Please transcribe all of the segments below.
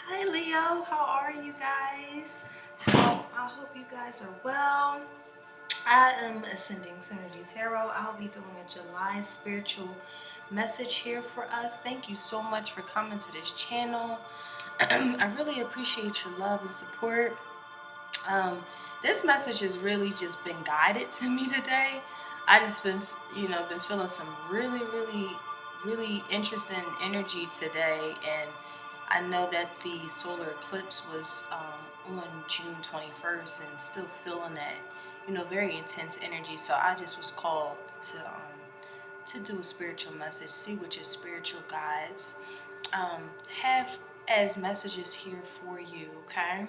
Hi Leo, how are you guys? I hope you guys are well. I am Ascending Synergy Tarot. I'll be doing a July spiritual message here for us. Thank you so much for coming to this channel. I really appreciate your love and support. Um, this message has really just been guided to me today. I just been feeling some really interesting energy today, and I know that the solar eclipse was on June 21st, and still feeling that, very intense energy. So I just was called to do a spiritual message, see what your spiritual guides have as messages here for you. Okay.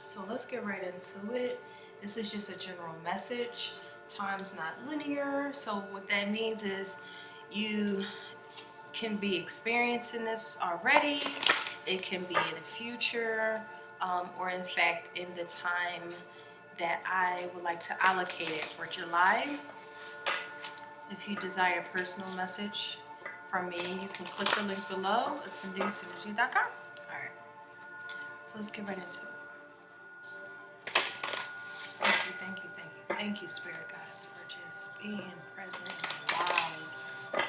So let's get right into it. This is just a general message. Time's not linear. So what that means is you can be experiencing this already. It can be in the future, or in fact in the time that I would like to allocate it for July. If you desire a personal message from me, you can click the link below, ascendingsynergy.com. All right, so let's get right into it. Thank you, Spirit Guides, for just being present in our lives. All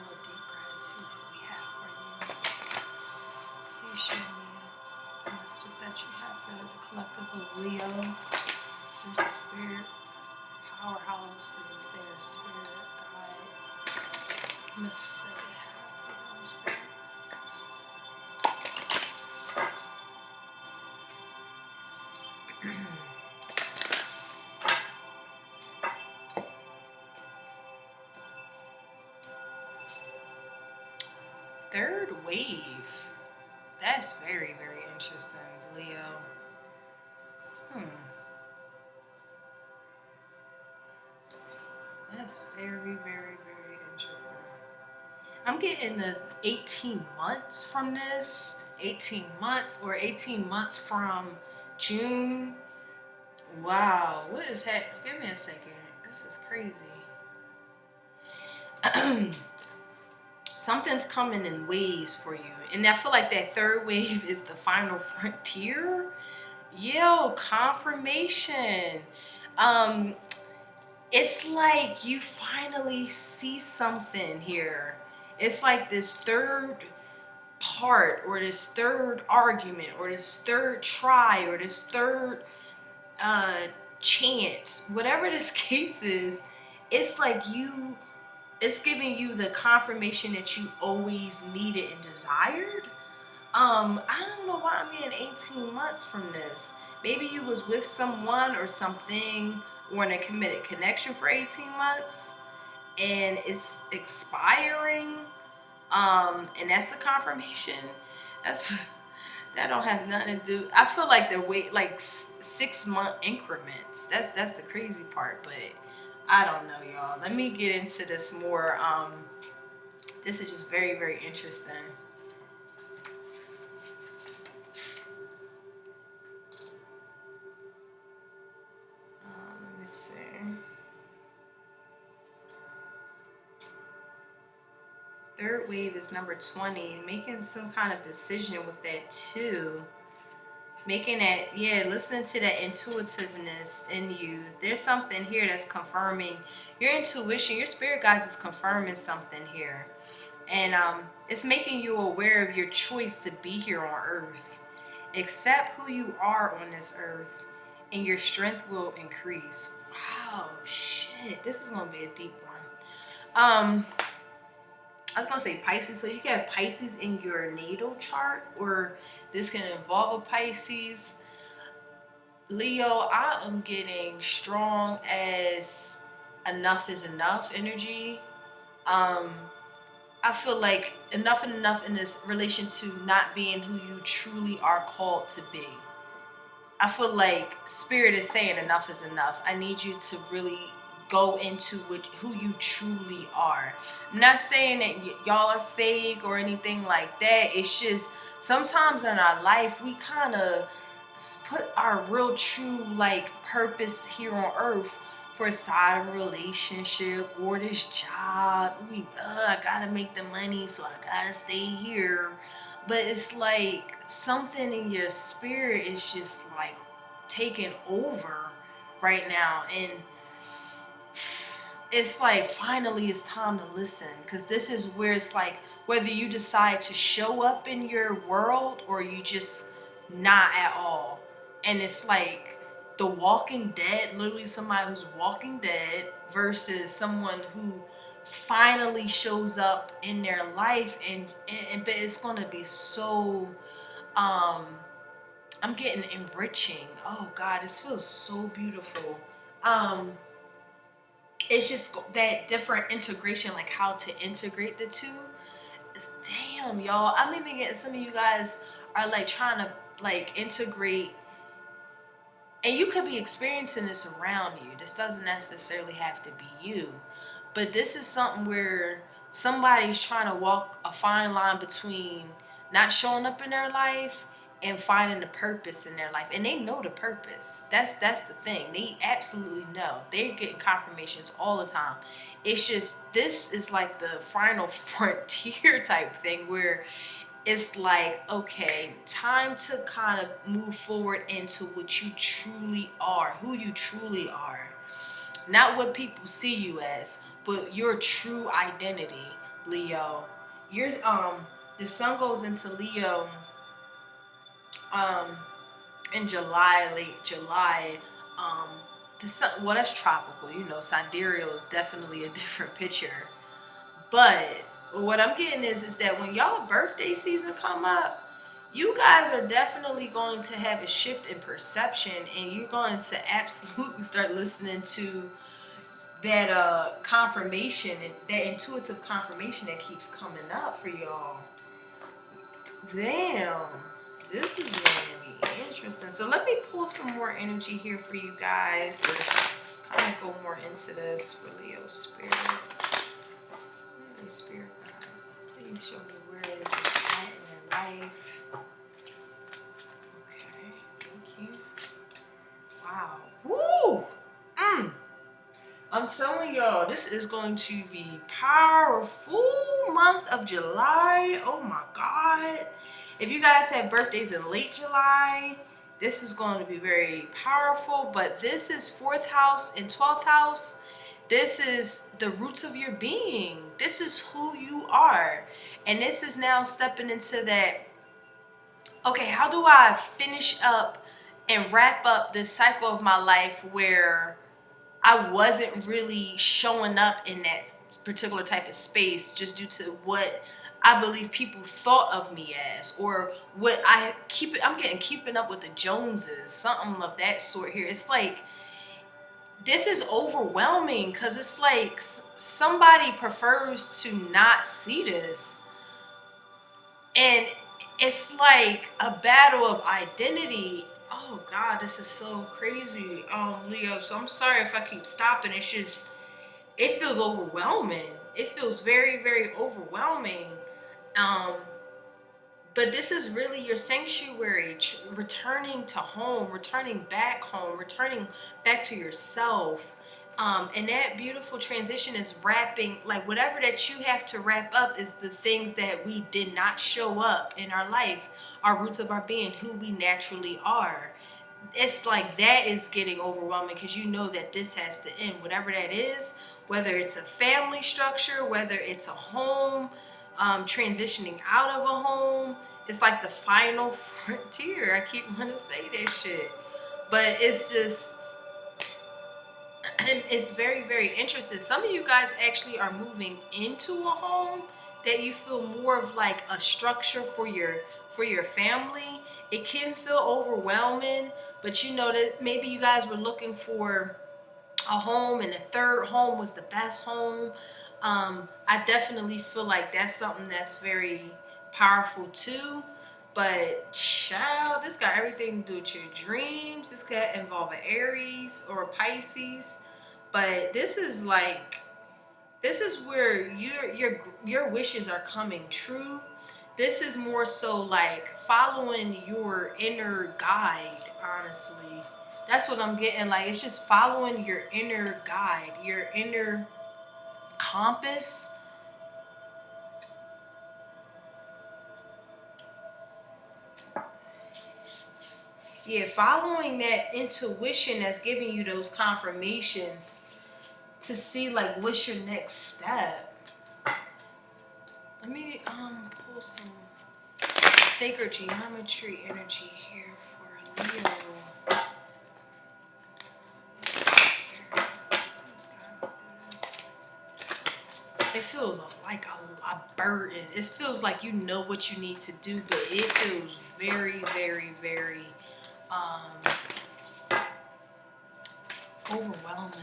the deep gratitude that we have for you. Please show me the messages that you have for the collective of Leo, their spirit powerhouses, their spirit guides, messages that they have for our spirit. Third wave. That's very interesting, Leo. That's very interesting. I'm getting the 18 months from this. 18 months or 18 months from June. Wow, what is that? Give me a second. This is crazy. Something's coming in waves for you. And I feel like that third wave is the final frontier. Yo, confirmation. It's like you finally see something here. It's like this third part, or this third argument, or this third try, or this third chance, whatever this case is. It's like it's giving you the confirmation that you always needed and desired. I don't know why I'm getting 18 months from this. Maybe you was with someone or something, or in a committed connection for 18 months, and it's expiring. And that's the confirmation. That's that don't have nothing to do. I feel like they're like 6 month increments. That's the crazy part, but I don't know, y'all. Let me get into this more. This is just very interesting. Let me see. Third wave is number 20. Making some kind of decision with that too. Making that, listening to that intuitiveness in you. There's something here that's confirming your intuition. Your spirit guides is confirming something here. And it's making you aware of your choice to be here on earth. Accept who you are on this earth, and your strength will increase. Wow, shit. This is going to be a deep one. I was gonna say Pisces, so you can have Pisces in your natal chart, or this can involve a Pisces. Leo, I am getting strong as enough is enough energy. I feel like enough in this relation to not being who you truly are called to be. I feel like spirit is saying enough is enough. I need you to really go into who you truly are. I'm not saying that y'all are fake or anything like that. It's just sometimes in our life we kind of put our real true like purpose here on earth for a side of a relationship or this job. I gotta make the money, so I gotta stay here. But it's like something in your spirit is just like taking over right now. And it's like finally it's time to listen, because this is where it's like whether you decide to show up in your world or you just not at all. And it's like the Walking Dead, literally somebody who's walking dead versus someone who finally shows up in their life. And but it's gonna be so um I'm getting enriching. Oh God, this feels so beautiful. um it's just that different integration, like how to integrate the two. Damn, y'all, I'm even getting some of you guys are like trying to like integrate, and you could be experiencing this around you. This doesn't necessarily have to be you, but this is something where somebody's trying to walk a fine line between not showing up in their life and finding the purpose in their life. And they know the purpose. That's the thing. They absolutely know. They're getting confirmations all the time. It's just this is like the final frontier type thing where it's like, okay, time to kind of move forward into what you truly are, who you truly are. Not what people see you as, but your true identity, Leo. Yours, the sun goes into Leo um in July, late July. Um the sun, well, that's tropical, sidereal is definitely a different picture. But what I'm getting is that when y'all birthday season come up, you guys are definitely going to have a shift in perception, and you're going to absolutely start listening to that confirmation and that intuitive confirmation that keeps coming up for y'all. Damn, this is going to be interesting. So let me pull some more energy here for you guys to kind of go more into this for Leo spirit. Spirit guys, please show me where is this at in their life. Okay, thank you. Wow. Woo! I'm telling y'all, this is going to be powerful month of July. Oh my God. If you guys have birthdays in late July, this is going to be very powerful. But this is 4th house and 12th house. This is the roots of your being. This is who you are. And this is now stepping into that, okay, how do I finish up and wrap up this cycle of my life where I wasn't really showing up in that particular type of space just due to what I believe people thought of me as, or what I'm getting keeping up with the Joneses, something of that sort here. It's like, this is overwhelming because it's like somebody prefers to not see this. And it's like a battle of identity. Oh God, this is so crazy, Leo. So I'm sorry if I keep stopping. It's just, it feels overwhelming. It feels very, very overwhelming. But this is really your sanctuary, returning to home, returning back to yourself. And that beautiful transition is wrapping, like whatever that you have to wrap up is the things that we did not show up in our life, our roots of our being, who we naturally are. It's like that is getting overwhelming because you know that this has to end, whatever that is, whether it's a family structure, whether it's a home, transitioning out of a home. It's like the final frontier. I keep wanting to say that shit, but it's just, it's very, very interesting. Some of you guys actually are moving into a home that you feel more of like a structure for your family. It can feel overwhelming, but you know that maybe you guys were looking for a home and the third home was the best home. I definitely feel like that's something that's very powerful too. But child, this got everything to do with your dreams. This could involve an Aries or a Pisces. But this is like, this is where your wishes are coming true. This is more so like following your inner guide, honestly. That's what I'm getting. Like, it's just following your inner guide, your inner compass. Yeah, following that intuition that's giving you those confirmations to see like what's your next step. Let me pull some sacred geometry energy here for Leo. It feels like a burden. It feels like you know what you need to do, but it feels very, very, very overwhelming.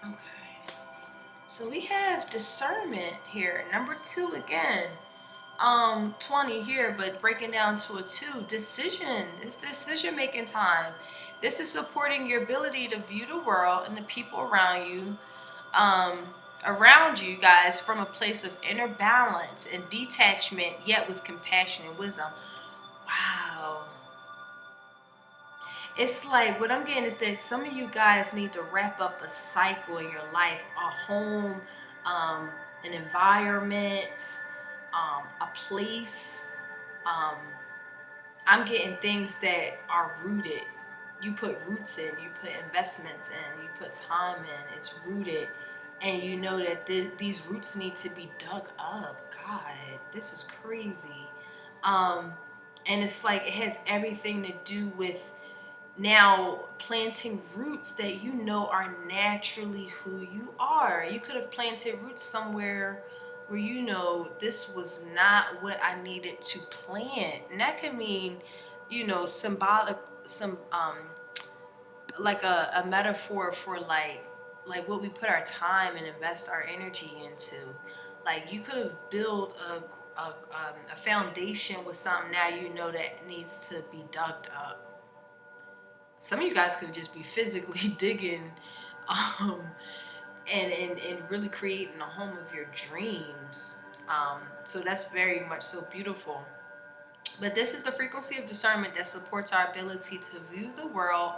Okay. So we have discernment here. Number 2 again. 20 here, but breaking down to a 2. Decision. It's decision making time. This is supporting your ability to view the world and the people um, around you guys from a place of inner balance and detachment, yet with compassion and wisdom. Wow. It's like what I'm getting is that some of you guys need to wrap up a cycle in your life, a home, an environment, a place. Um, I'm getting things that are rooted. You put roots in, you put investments in, you put time in, it's rooted. And you know that these roots need to be dug up. God, this is crazy. Um, and it's like it has everything to do with now planting roots that you know are naturally who you are. You could have planted roots somewhere where you know this was not what I needed to plant. And that could mean, symbolic, some like a metaphor for like what we put our time and invest our energy into. Like you could have built a foundation with something now you know that needs to be dug up. Some of you guys could just be physically digging um, and really creating a home of your dreams. So that's very much so beautiful. But this is the frequency of discernment that supports our ability to view the world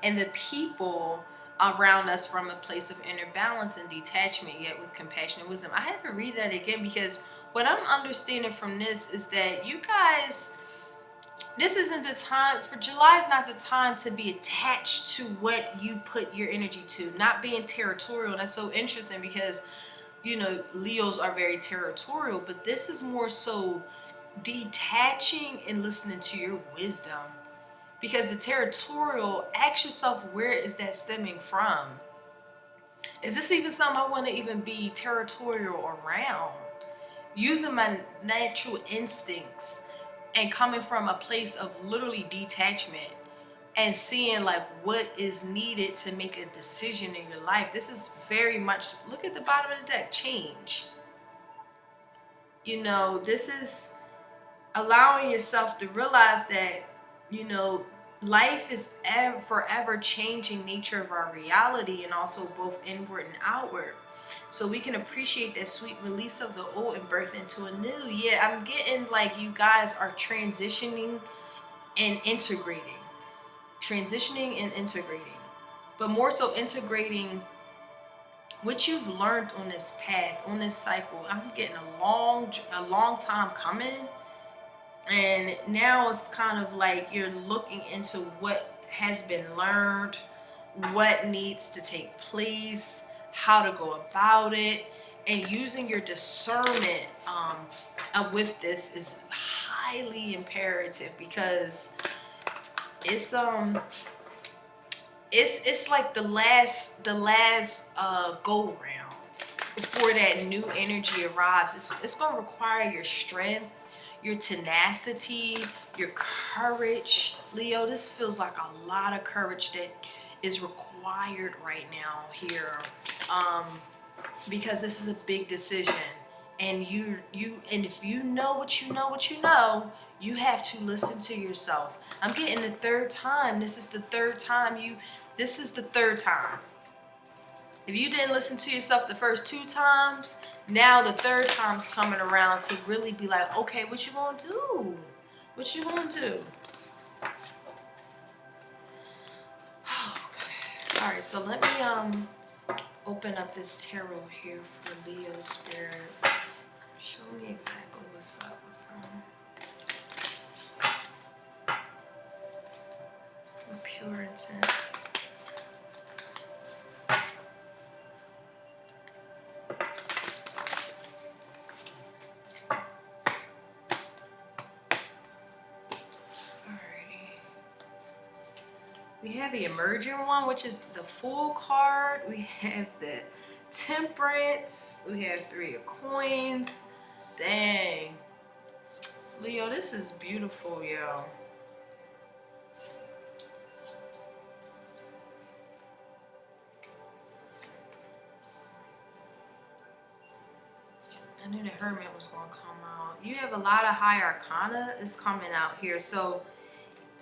and the people around us from a place of inner balance and detachment, yet with compassion and wisdom. I had to read that again because what I'm understanding from this is that you guys, this isn't the time for July, is not the time to be attached to what you put your energy to, not being territorial. And that's so interesting because Leos are very territorial, but this is more so detaching and listening to your wisdom. Because the territorial, ask yourself, where is that stemming from? Is this even something I want to even be territorial around? Using my natural instincts and coming from a place of literally detachment and seeing like what is needed to make a decision in your life. This is very much, look at the bottom of the deck, change. This is allowing yourself to realize that, life is forever changing nature of our reality, and also both inward and outward. So we can appreciate that sweet release of the old and birth into a new. Yeah, I'm getting like you guys are transitioning and integrating. Transitioning and integrating. But more so integrating what you've learned on this path, on this cycle. I'm getting a long time coming. And now it's kind of like you're looking into what has been learned, what needs to take place, how to go about it, and using your discernment with this is highly imperative because it's like the last go round before that new energy arrives. It's going to require your strength, your tenacity, your courage. Leo, this feels like a lot of courage that is required right now here, because this is a big decision, and and if you know what you know, you have to listen to yourself. I'm getting the third time. This is the third time. If you didn't listen to yourself the first 2 times, now the third time's coming around to really be like, okay, what you gonna do? What you gonna do? Okay. All right, so let me open up this tarot here for Leo spirit. Show me exactly what's up with them. Pure intent. We have the emerging one, which is the Fool card. We have the Temperance. We have 3 of Coins. Dang. Leo, this is beautiful, yo. I knew the Hermit was going to come out. You have a lot of High Arcana is coming out here. So,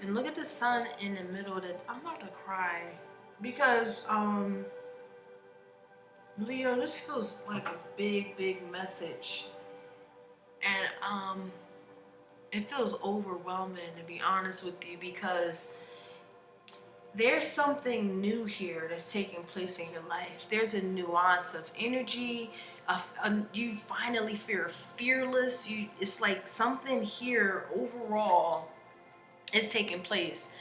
and look at the Sun in the middle of the... I'm about to cry. Because, Leo, this feels like a big, big message. And, it feels overwhelming, to be honest with you, because there's something new here that's taking place in your life. There's a nuance of energy. You finally feel fearless. It's like something here overall is taking place.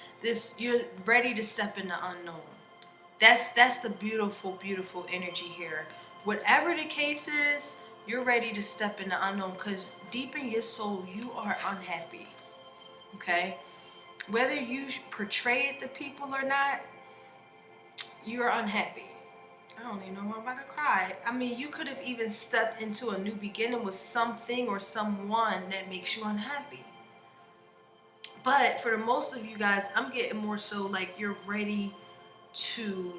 You're ready to step in the unknown. That's the beautiful, beautiful energy here. Whatever the case is, you're ready to step in the unknown because deep in your soul, you are unhappy. Okay? Whether you portray it to people or not, you're unhappy. I don't even know why I'm about to cry. I mean, you could have even stepped into a new beginning with something or someone that makes you unhappy. But for the most of you guys, I'm getting more so like you're ready to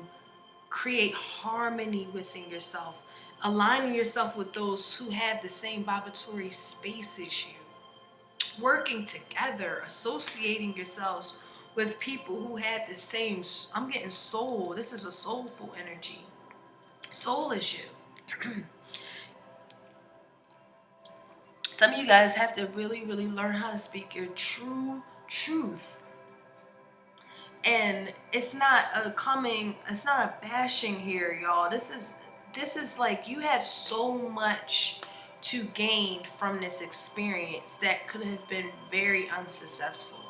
create harmony within yourself, aligning yourself with those who have the same vibratory space as you, working together, associating yourselves with people who have the same, I'm getting soul. This is a soulful energy. Soul is you. Some of you guys have to really, really learn how to speak your true truth. And it's not it's not a bashing here, y'all. This is like you have so much to gain from this experience that could have been very unsuccessful.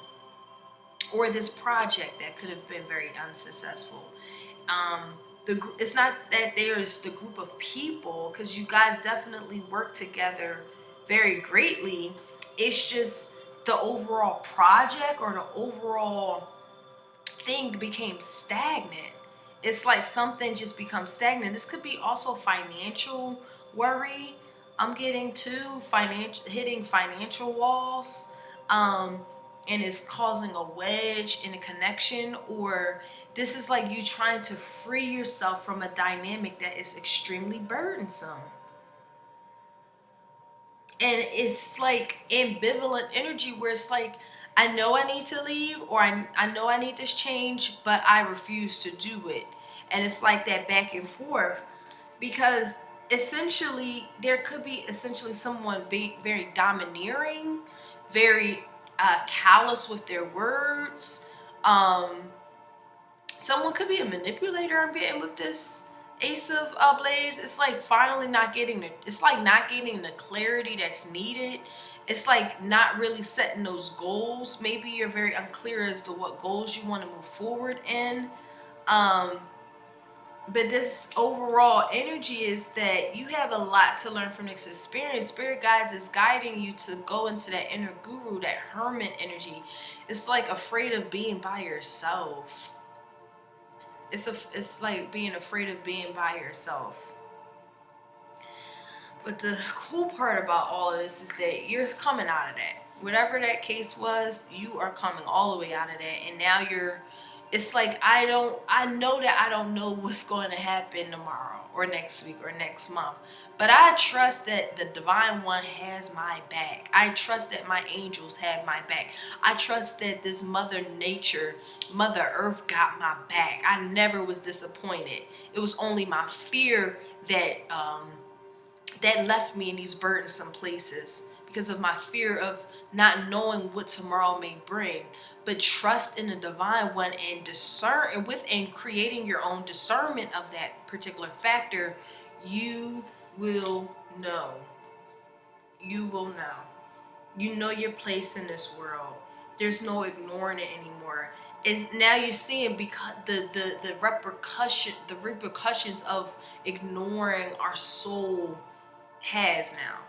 Or this project that could have been very unsuccessful. It's not that there's the group of people, because you guys definitely work together very greatly. It's just the overall project or the overall thing became stagnant. It's like something just becomes stagnant. This could be also financial worry. I'm getting to hitting financial walls, and it's causing a wedge in a connection, or this is like you trying to free yourself from a dynamic that is extremely burdensome. And it's like ambivalent energy where it's like, I know I need to leave, or I know I need this change, but I refuse to do it. And it's like that back and forth, because essentially there could be someone being very domineering, very callous with their words. Someone could be a manipulator. I'm getting with this Ace of Blades. It's like finally not getting the clarity that's needed. It's like not really setting those goals. Maybe you're very unclear as to what goals you want to move forward in. But this overall energy is that you have a lot to learn from this experience. Spirit guides is guiding you to go into that inner guru, that hermit energy. It's like afraid of being by yourself. It's like being afraid of being by yourself. But the cool part about all of this is that you're coming out of that. Whatever that case was, you are coming all the way out of that. And now It's like I know that I don't know what's going to happen tomorrow or next week or next month. But I trust that the divine one has my back. I trust that my angels have my back. I trust that this mother nature, mother earth got my back. I never was disappointed. It was only my fear that left me in these burdensome places because of my fear of not knowing what tomorrow may bring. But trust in the divine one and discern, and within creating your own discernment of that particular factor, you will know. You will know. You know your place in this world. There's no ignoring it anymore. Is now you're seeing because the repercussions of ignoring our soul has now.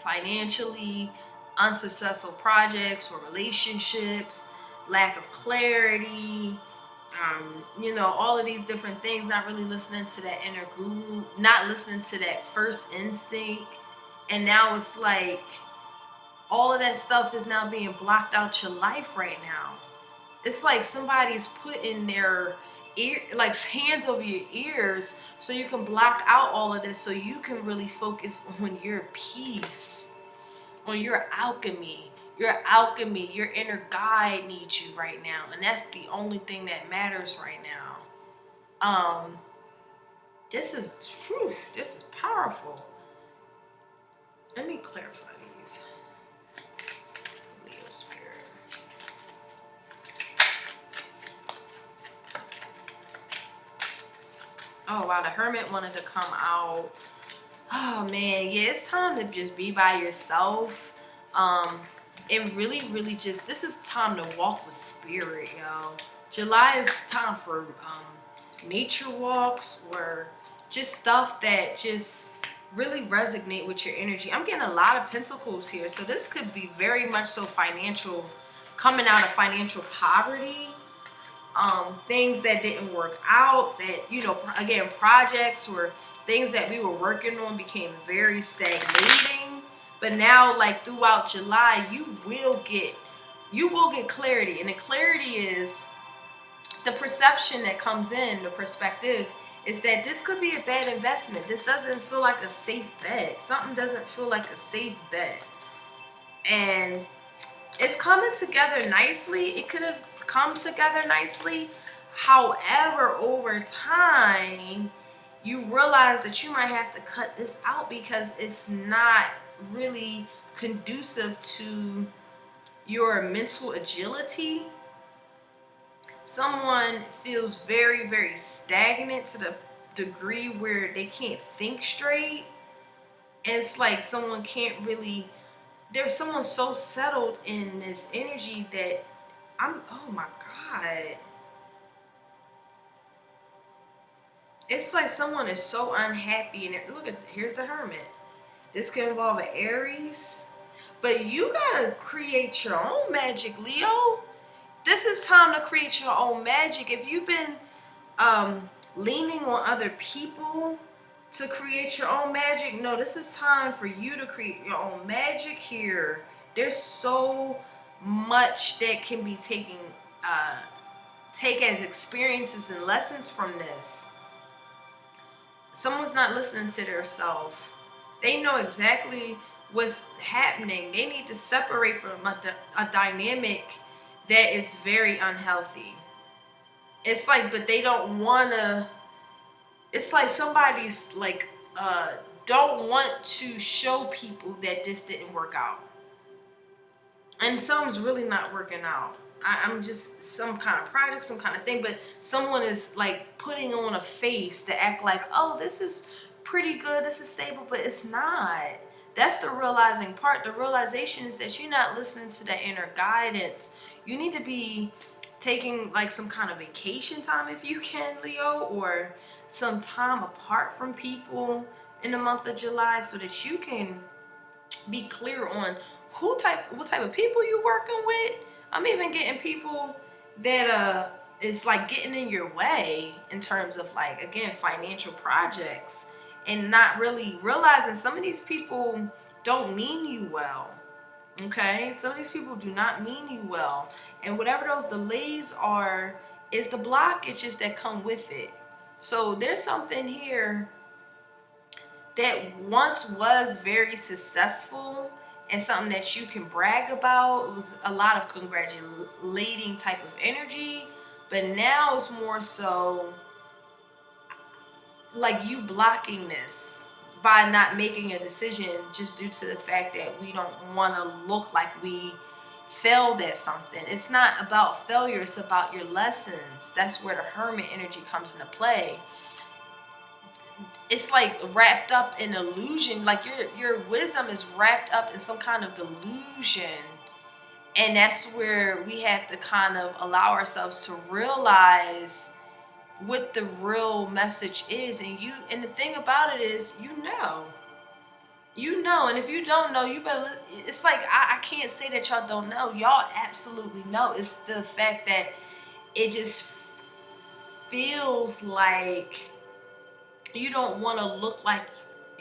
Financially, unsuccessful projects or relationships, lack of clarity, all of these different things, not really listening to that inner guru, not listening to that first instinct. And now it's like all of that stuff is now being blocked out your life right now. It's like somebody's putting their hands over your ears so you can block out all of this, so you can really focus on your peace, on your alchemy. Your inner guide needs you right now, and that's the only thing that matters right now. This is powerful. Let me clarify these. Leo spirit. Oh wow, the Hermit wanted to come out. Oh man, yeah, it's time to just be by yourself. And really, really just, this is time to walk with spirit, yo. July is time for nature walks or just stuff that just really resonate with your energy. I'm getting a lot of pentacles here, so this could be very much so financial, coming out of financial poverty. Things that didn't work out, that again, projects or things that we were working on became very stagnating. But now, like throughout July, you will get clarity, and the clarity is the perception that comes in, the perspective is that this could be a bad investment. This doesn't feel like a safe bet. Something doesn't feel like a safe bet, and it's coming together nicely. It could have come together nicely. However, over time, you realize that you might have to cut this out because it's not really conducive to your mental agility. Someone feels very, very stagnant to the degree where they can't think straight. And it's like someone can't really, there's someone so settled in this energy that oh my God. It's like someone is so unhappy. And look here's the Hermit. This can involve an Aries. But you gotta create your own magic, Leo. This is time to create your own magic. If you've been leaning on other people to create your own magic, no, this is time for you to create your own magic here. There's so much that can be take as experiences and lessons from this. Someone's not listening to their self. They know exactly what's happening. They need to separate from a dynamic that is very unhealthy. It's like, but they don't want to, it's like somebody's like, don't want to show people that this didn't work out. And something's really not working out. I'm just some kind of project, some kind of thing, but someone is like putting on a face to act like, oh, this is pretty good, this is stable, but it's not. That's the realizing part. The realization is that you're not listening to that inner guidance. You need to be taking like some kind of vacation time if you can, Leo, or some time apart from people in the month of July so that you can be clear on what type of people you working with. I'm even getting people that is like getting in your way in terms of like, again, financial projects, and not really realizing some of these people don't mean you well. Okay, some of these people do not mean you well, and whatever those delays are is the blockages that come with it. So there's something here that once was very successful and something that you can brag about. It was a lot of congratulating type of energy, but now it's more so like you blocking this by not making a decision just due to the fact that we don't want to look like we failed at something. It's not about failure, it's about your lessons. That's where the hermit energy comes into play. It's like wrapped up in illusion, like your wisdom is wrapped up in some kind of delusion. And that's where we have to kind of allow ourselves to realize what the real message is. And the thing about it is, and if you don't know, you better, it's like I can't say that y'all don't know. Y'all absolutely know. It's the fact that it just feels like you don't want to look like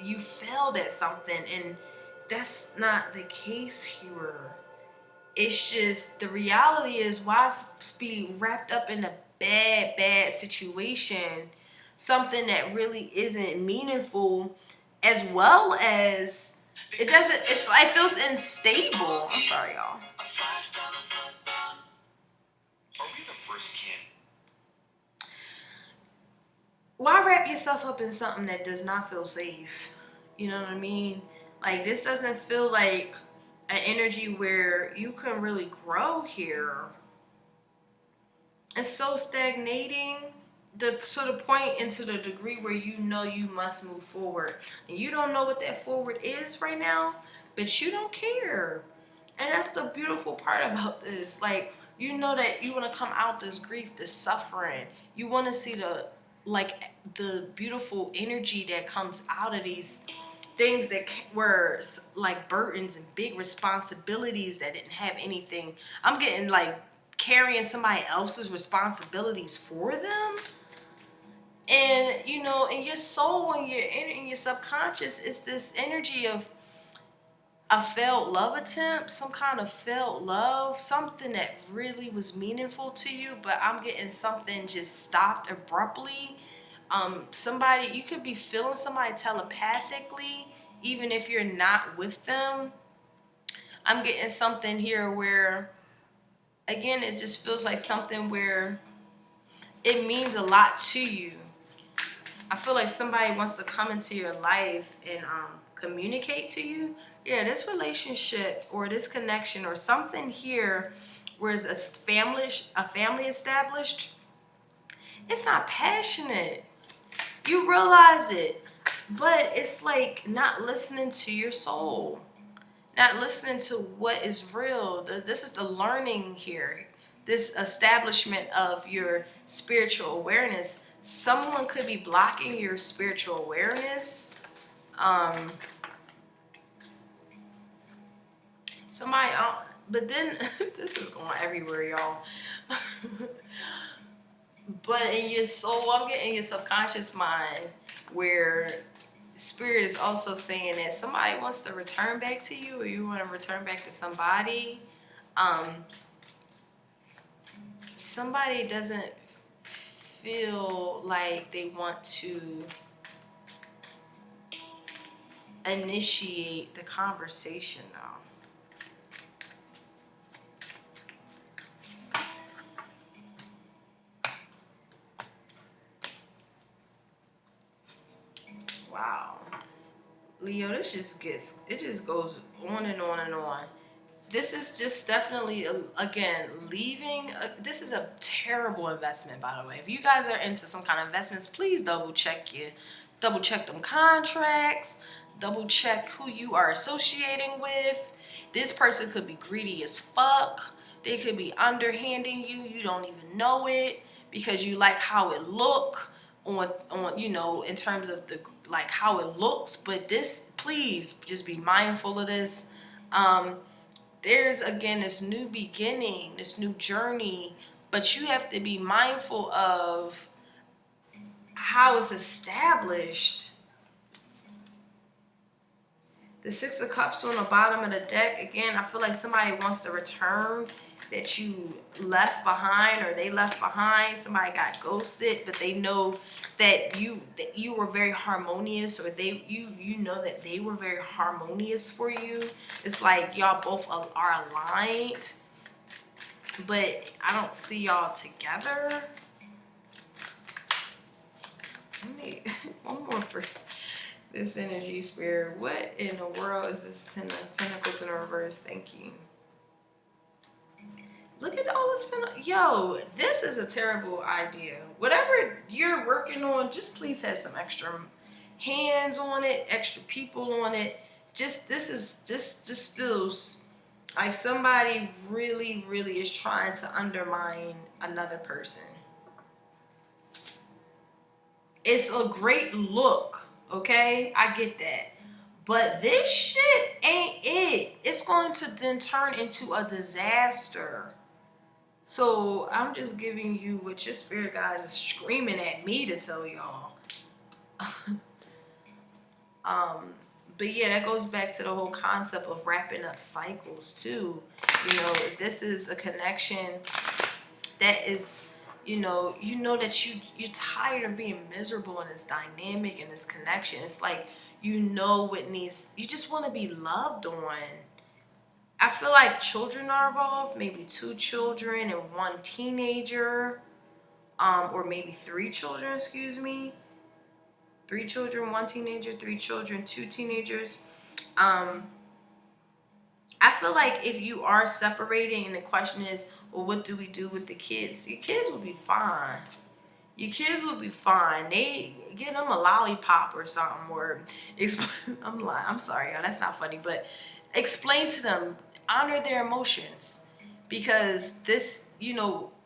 you failed at something, and that's not the case here. It's just the reality is, why be wrapped up in a bad situation, something that really isn't meaningful, as well as it doesn't, it feels unstable. I'm sorry, y'all. Are we the first kin? Why wrap yourself up in something that does not feel safe? You know what I mean? Like, this doesn't feel like an energy where you can really grow here. It's so stagnating, to the point and to the degree where you know you must move forward. And you don't know what that forward is right now, but you don't care. And that's the beautiful part about this. Like, you know that you want to come out this grief, this suffering. You want to see the beautiful energy that comes out of these things that were like burdens and big responsibilities that didn't have anything. I'm getting like carrying somebody else's responsibilities for them. And in your soul, when you're in your subconscious, it's this energy of a failed love attempt, some kind of failed love, something that really was meaningful to you, but I'm getting something just stopped abruptly. Somebody, you could be feeling somebody telepathically, even if you're not with them. I'm getting something here where, again, it just feels like something where it means a lot to you. I feel like somebody wants to come into your life and communicate to you. Yeah, this relationship or this connection or something here where it's a family established, it's not passionate. You realize it, but it's like not listening to your soul, not listening to what is real. This is the learning here, this establishment of your spiritual awareness. Someone could be blocking your spiritual awareness. Somebody, but then this is going everywhere, y'all. But in your soul, I'm getting your subconscious mind where spirit is also saying that somebody wants to return back to you, or you want to return back to somebody. Somebody doesn't feel like they want to initiate the conversation now. Wow. Leo, this just goes on and on and on. This is just definitely, again, leaving. This is a terrible investment, by the way. If you guys are into some kind of investments, please double check them contracts, double check who you are associating with. This person could be greedy as fuck. They could be underhanding you. You don't even know it because you like how it look on in terms of the like how it looks. But this, please just be mindful of this. There's again this new beginning, this new journey, but you have to be mindful of how it's established. The Six of Cups on the bottom of the deck. Again, I feel like somebody wants to return that you left behind, or they left behind. Somebody got ghosted, but they know that you were very harmonious, or you know that they were very harmonious for you. It's like y'all both are aligned, but I don't see y'all together. Let me one more for this energy, Spirit. What in the world is this Ten of Pentacles in reverse? Thank you. Look at all this. Yo, this is a terrible idea. Whatever you're working on, just please have some extra hands on it, extra people on it. Just this feels like somebody really, really is trying to undermine another person. It's a great look. Okay, I get that. But this shit ain't it. It's going to then turn into a disaster. So I'm just giving you what your spirit guides is screaming at me to tell y'all. But yeah, that goes back to the whole concept of wrapping up cycles too. You know, if this is a connection that is, you know that you're tired of being miserable in this dynamic and this connection. It's like, you know what needs, you just want to be loved on. I feel like children are involved, maybe 2 children and 1 teenager, or maybe 3 children, excuse me. 3 children, 1 teenager, 3 children, 2 teenagers. I feel like if you are separating and the question is, well, what do we do with the kids? Your kids will be fine. Your kids will be fine. They get them a lollipop or something, or I'm sorry, y'all, that's not funny, but explain to them, honor their emotions, because this,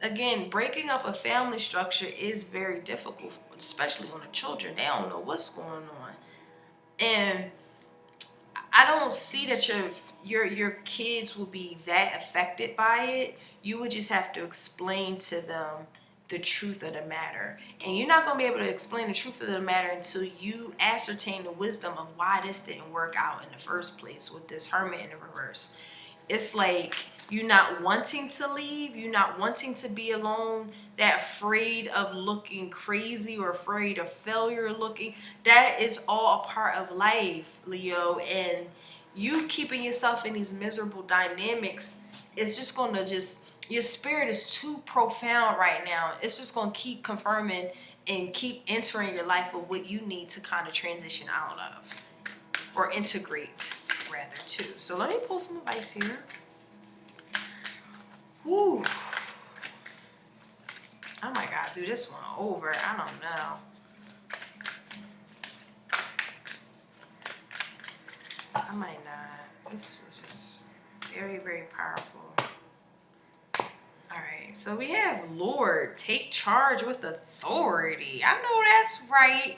again, breaking up a family structure is very difficult, especially on the children. They don't know what's going on, and I don't see that your kids will be that affected by it. You would just have to explain to them the truth of the matter. And you're not going to be able to explain the truth of the matter until you ascertain the wisdom of why this didn't work out in the first place with this Hermit in the reverse. It's like you not wanting to leave, you not wanting to be alone, that afraid of looking crazy or afraid of failure looking. That is all a part of life, Leo. And you keeping yourself in these miserable dynamics is just going to your spirit is too profound right now. It's just going to keep confirming and keep entering your life of what you need to kind of transition out of, or integrate rather too. So let me pull some advice here. Woo. I might gotta do this one over. I don't know. I might not. This was just very, very powerful. Alright, so we have Lord, take charge with authority. I know that's right.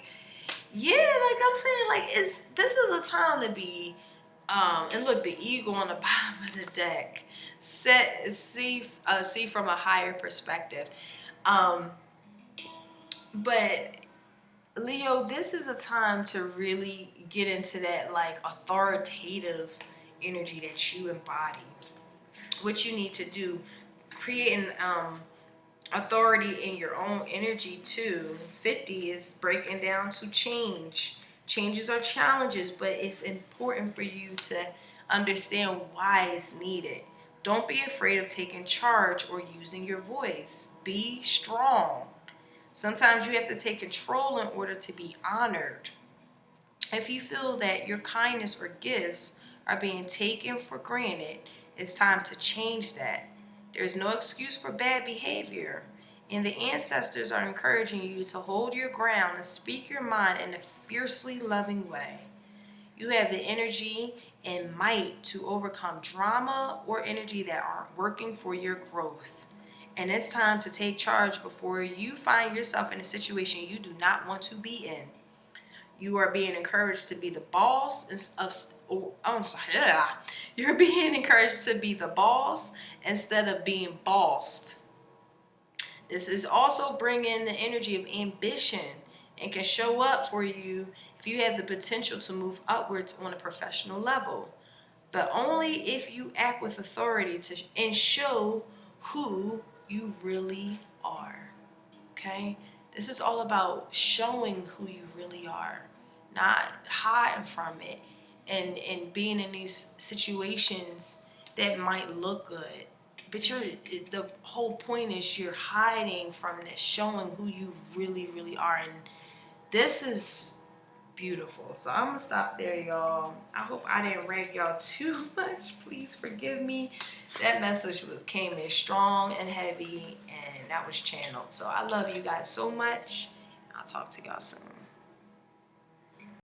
Yeah, like I'm saying, like this is a time to be and look, the eagle on the bottom of the deck. See from a higher perspective. But Leo, this is a time to really get into that like authoritative energy that you embody. What you need to do, creating authority in your own energy too. 50 is breaking down to change. Changes are challenges, but it's important for you to understand why it's needed. Don't be afraid of taking charge or using your voice. Be strong. Sometimes you have to take control in order to be honored. If you feel that your kindness or gifts are being taken for granted, it's time to change that. There's no excuse for bad behavior, and the ancestors are encouraging you to hold your ground and speak your mind in a fiercely loving way. You have the energy and might to overcome drama or energy that aren't working for your growth. And it's time to take charge before you find yourself in a situation you do not want to be in. You are being encouraged to be the boss You're being encouraged to be the boss instead of being bossed. This is also bringing the energy of ambition and can show up for you if you have the potential to move upwards on a professional level. But only if you act with authority and show who you really are. Okay? This is all about showing who you really are, not hiding from it and being in these situations that might look good. But the whole point is you're hiding from this, showing who you really, really are. And this is beautiful. So I'm gonna stop there, y'all. I hope I didn't rag y'all too much. Please forgive me. That message came in strong and heavy, and that was channeled. So I love you guys so much. I'll talk to y'all soon.